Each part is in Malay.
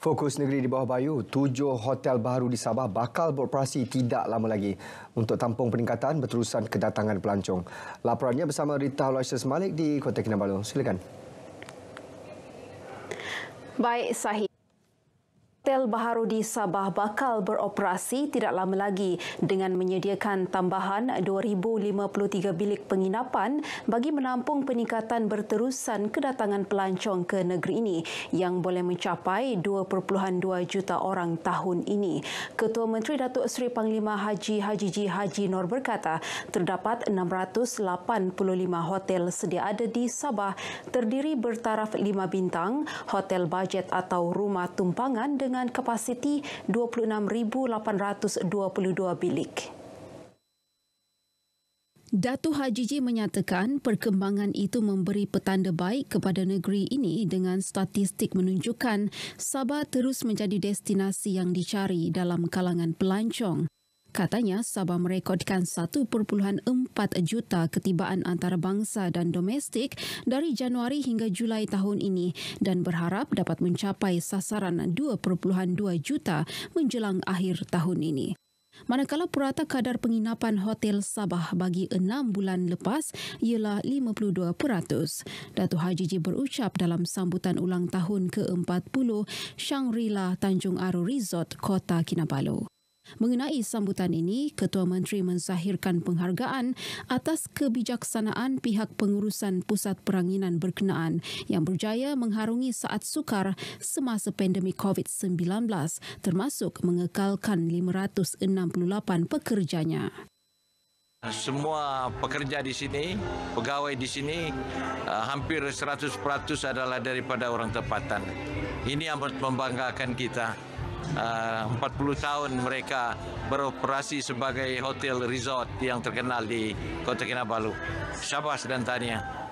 Fokus negeri di bawah bayu, 7 hotel baru di Sabah bakal beroperasi tidak lama lagi untuk tampung peningkatan berterusan kedatangan pelancong. Laporannya bersama Rita Aloysius Malik di Kota Kinabalu. Silakan. Baik, Sahih. Hotel baru di Sabah bakal beroperasi tidak lama lagi dengan menyediakan tambahan 2,053 bilik penginapan bagi menampung peningkatan berterusan kedatangan pelancong ke negeri ini yang boleh mencapai 2.2 juta orang tahun ini. Ketua Menteri Datuk Seri Panglima Haji Haji Nur berkata terdapat 685 hotel sedia ada di Sabah terdiri bertaraf 5 bintang, hotel bajet atau rumah tumpangan dengan kapasiti 26,822 bilik. Datuk Haji menyatakan perkembangan itu memberi petanda baik kepada negeri ini dengan statistik menunjukkan Sabah terus menjadi destinasi yang dicari dalam kalangan pelancong. Katanya, Sabah merekodkan 1.4 juta ketibaan antarabangsa dan domestik dari Januari hingga Julai tahun ini dan berharap dapat mencapai sasaran 2.2 juta menjelang akhir tahun ini. Manakala purata kadar penginapan Hotel Sabah bagi 6 bulan lepas ialah 52%. Datuk Haji berucap dalam sambutan ulang tahun ke-40 Shangri-La Tanjung Aru Resort, Kota Kinabalu. Mengenai sambutan ini, Ketua Menteri menzahirkan penghargaan atas kebijaksanaan pihak pengurusan pusat peranginan berkenaan yang berjaya mengharungi saat sukar semasa pandemik COVID-19 termasuk mengekalkan 568 pekerjanya. Semua pekerja di sini, pegawai di sini, hampir 100% adalah daripada orang tempatan. Ini amat membanggakan kita. 40 tahun mereka beroperasi sebagai hotel resort yang terkenal di Kota Kinabalu. Syabas dan tahniah.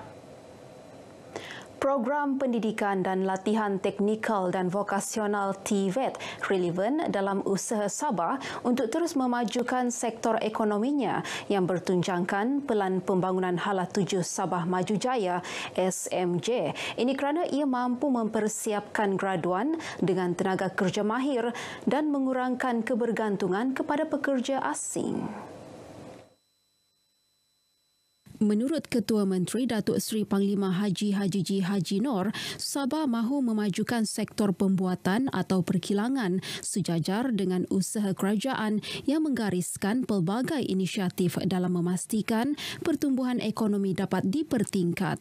Program pendidikan dan latihan teknikal dan vokasional TVET relevan dalam usaha Sabah untuk terus memajukan sektor ekonominya yang bertunjangkan Pelan Pembangunan Hala 7 Sabah Maju Jaya SMJ. Ini kerana ia mampu mempersiapkan graduan dengan tenaga kerja mahir dan mengurangkan kebergantungan kepada pekerja asing. Menurut Ketua Menteri Datuk Seri Panglima Haji Nur, Sabah mahu memajukan sektor pembuatan atau perkilangan sejajar dengan usaha kerajaan yang menggariskan pelbagai inisiatif dalam memastikan pertumbuhan ekonomi dapat dipertingkat.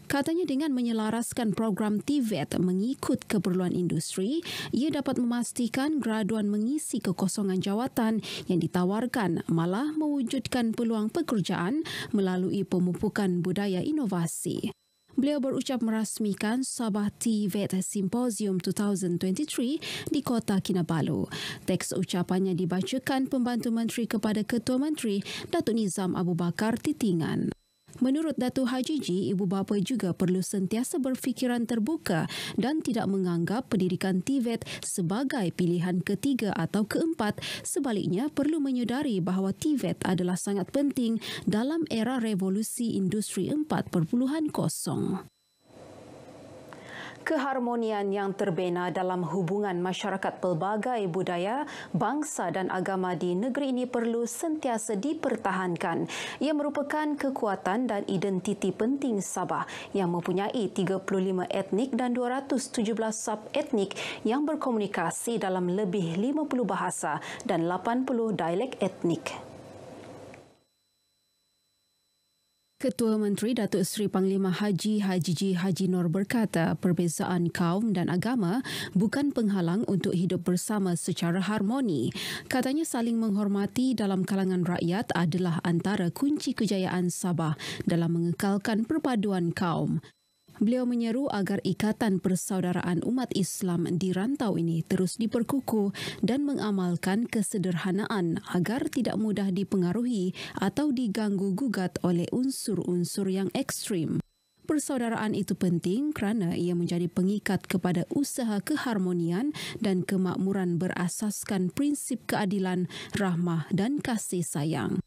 Katanya dengan menyelaraskan program TVET mengikut keperluan industri, ia dapat memastikan graduan mengisi kekosongan jawatan yang ditawarkan malah mewujudkan peluang pekerjaan melalui pemupukan budaya inovasi. Beliau berucap merasmikan Sabah TVET Symposium 2023 di Kota Kinabalu. Teks ucapannya dibacakan Pembantu Menteri kepada Ketua Menteri Datuk Nizam Abu Bakar Titingan. Menurut Datuk Haji, ibu bapa juga perlu sentiasa berfikiran terbuka dan tidak menganggap pendidikan TVET sebagai pilihan ketiga atau keempat. Sebaliknya, perlu menyedari bahawa TVET adalah sangat penting dalam era revolusi industri 4.0. Keharmonian yang terbina dalam hubungan masyarakat pelbagai budaya, bangsa dan agama di negeri ini perlu sentiasa dipertahankan. Ia merupakan kekuatan dan identiti penting Sabah yang mempunyai 35 etnik dan 217 sub-etnik yang berkomunikasi dalam lebih 50 bahasa dan 80 dialek etnik. Ketua Menteri Datuk Seri Panglima Haji Nur berkata perbezaan kaum dan agama bukan penghalang untuk hidup bersama secara harmoni. Katanya saling menghormati dalam kalangan rakyat adalah antara kunci kejayaan Sabah dalam mengekalkan perpaduan kaum. Beliau menyeru agar ikatan persaudaraan umat Islam di rantau ini terus diperkukuh dan mengamalkan kesederhanaan agar tidak mudah dipengaruhi atau diganggu-gugat oleh unsur-unsur yang ekstrim. Persaudaraan itu penting kerana ia menjadi pengikat kepada usaha keharmonian dan kemakmuran berasaskan prinsip keadilan, rahmah dan kasih sayang.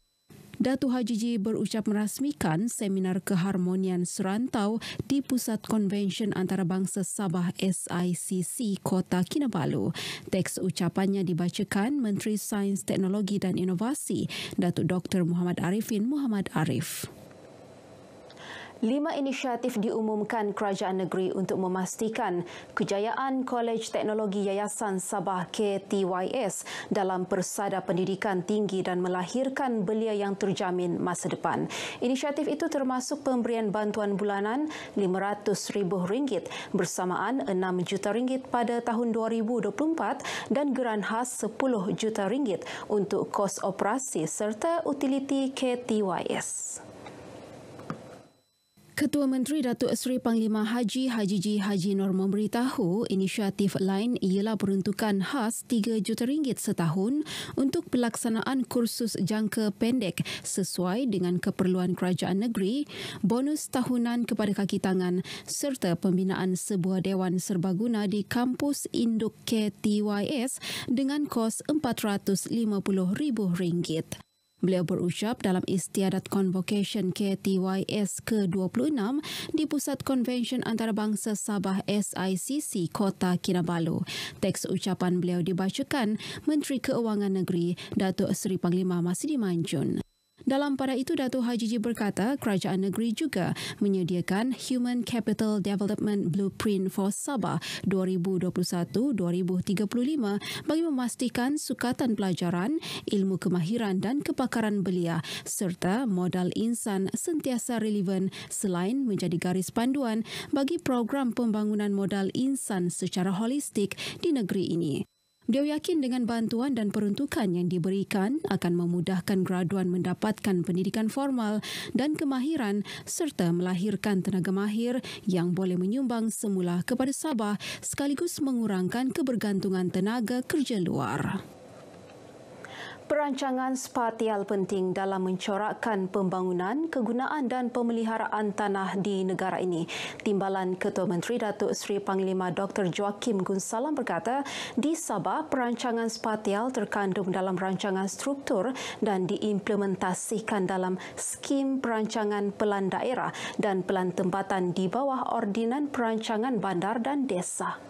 Datuk Haji berucap merasmikan seminar keharmonian serantau di Pusat Konvensyen Antarabangsa Sabah SICC Kota Kinabalu. Teks ucapannya dibacakan Menteri Sains, Teknologi dan Inovasi Datuk Dr. Muhammad Arifin Muhammad Arif. 5 inisiatif diumumkan kerajaan negeri untuk memastikan kejayaan Kolej Teknologi Yayasan Sabah KTYS dalam persada pendidikan tinggi dan melahirkan belia yang terjamin masa depan. Inisiatif itu termasuk pemberian bantuan bulanan RM500,000 bersamaan RM6 juta pada tahun 2024 dan geran khas RM10 juta untuk kos operasi serta utiliti KTYS. Ketua Menteri Datuk Seri Panglima Haji Nur memberitahu inisiatif lain ialah peruntukan khas RM3 juta setahun untuk pelaksanaan kursus jangka pendek sesuai dengan keperluan kerajaan negeri, bonus tahunan kepada kaki tangan serta pembinaan sebuah dewan serbaguna di kampus induk KTYS dengan kos RM450,000. Beliau berucap dalam istiadat Convocation KTYS ke-26 di Pusat Konvensyen Antarabangsa Sabah SICC Kota Kinabalu. Teks ucapan beliau dibacakan Menteri Keuangan Negeri Datuk Seri Panglima Masidi Manjun. Dalam pada itu, Datuk Haji berkata kerajaan negeri juga menyediakan Human Capital Development Blueprint for Sabah 2021-2035 bagi memastikan sukatan pelajaran, ilmu kemahiran dan kepakaran belia serta modal insan sentiasa relevan selain menjadi garis panduan bagi program pembangunan modal insan secara holistik di negeri ini. Beliau yakin dengan bantuan dan peruntukan yang diberikan akan memudahkan graduan mendapatkan pendidikan formal dan kemahiran serta melahirkan tenaga mahir yang boleh menyumbang semula kepada Sabah sekaligus mengurangkan kebergantungan tenaga kerja luar. Perancangan spatial penting dalam mencorakkan pembangunan, kegunaan dan pemeliharaan tanah di negara ini. Timbalan Ketua Menteri Datuk Seri Panglima Dr. Joakim Gunsalam berkata, di Sabah perancangan spatial terkandung dalam rancangan struktur dan diimplementasikan dalam skim perancangan pelan daerah dan pelan tempatan di bawah Ordinan Perancangan Bandar dan Desa.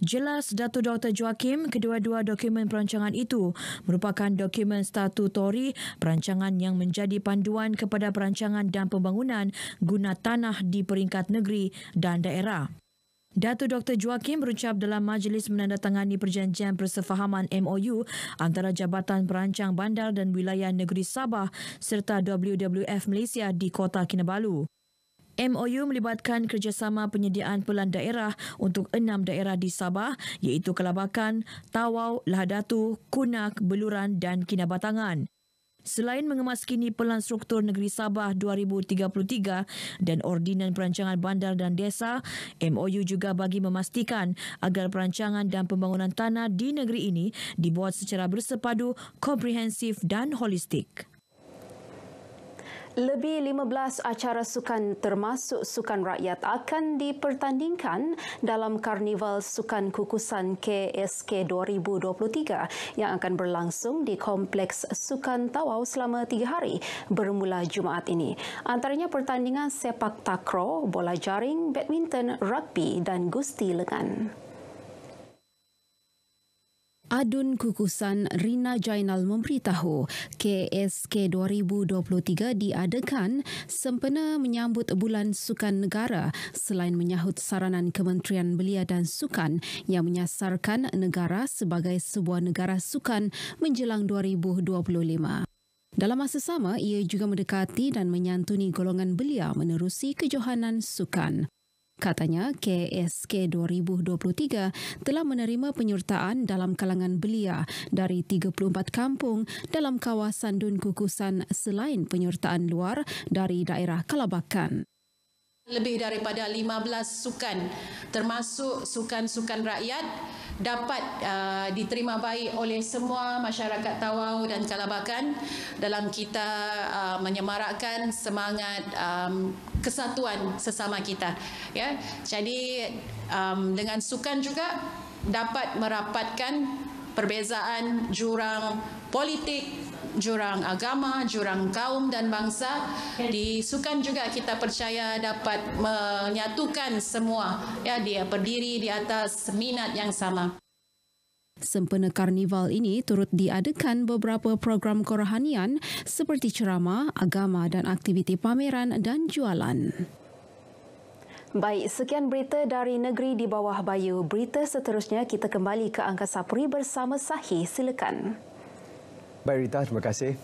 Jelas Datuk Dr. Joakim, kedua-dua dokumen perancangan itu merupakan dokumen statutori perancangan yang menjadi panduan kepada perancangan dan pembangunan guna tanah di peringkat negeri dan daerah. Datuk Dr. Joakim berucap dalam majlis menandatangani perjanjian persefahaman MOU antara Jabatan Perancang Bandar dan Wilayah Negeri Sabah serta WWF Malaysia di Kota Kinabalu. MOU melibatkan kerjasama penyediaan pelan daerah untuk 6 daerah di Sabah iaitu Kelabakan, Tawau, Lahadatu, Kunak, Beluran dan Kinabatangan. Selain mengemaskini pelan struktur negeri Sabah 2033 dan Ordinan Perancangan Bandar dan Desa, MOU juga bagi memastikan agar perancangan dan pembangunan tanah di negeri ini dibuat secara bersepadu, komprehensif dan holistik. Lebih 15 acara sukan termasuk sukan rakyat akan dipertandingkan dalam Karnival Sukan Kukusan KSK 2023 yang akan berlangsung di Kompleks Sukan Tawau selama 3 hari bermula Jumaat ini. Antaranya pertandingan sepak takraw, bola jaring, badminton, rugby dan gusti lengan. Adun Kukusan Rina Jainal memberitahu KSK 2023 diadakan sempena menyambut Bulan Sukan Negara selain menyahut saranan Kementerian Belia dan Sukan yang menyasarkan negara sebagai sebuah negara sukan menjelang 2025. Dalam masa sama, ia juga mendekati dan menyantuni golongan belia menerusi kejohanan sukan. Katanya, KSK 2023 telah menerima penyertaan dalam kalangan belia dari 34 kampung dalam kawasan Dun Kukusan selain penyertaan luar dari daerah Kelabakan. Lebih daripada 15 sukan termasuk sukan-sukan rakyat dapat diterima baik oleh semua masyarakat Tawau dan Kelabakan dalam kita menyemarakkan semangat kesatuan sesama kita. Ya, jadi dengan sukan juga dapat merapatkan perbezaan jurang politik, jurang agama, jurang kaum dan bangsa. Di sukan juga kita percaya dapat menyatukan semua. Ya, dia berdiri di atas minat yang sama. Sempena karnival ini turut diadakan beberapa program kerohanian seperti ceramah, agama dan aktiviti pameran dan jualan. Baik, sekian berita dari negeri di bawah bayu. Berita seterusnya kita kembali ke Angkasa Puri bersama Sahih. Silakan. Baik Rita, terima kasih.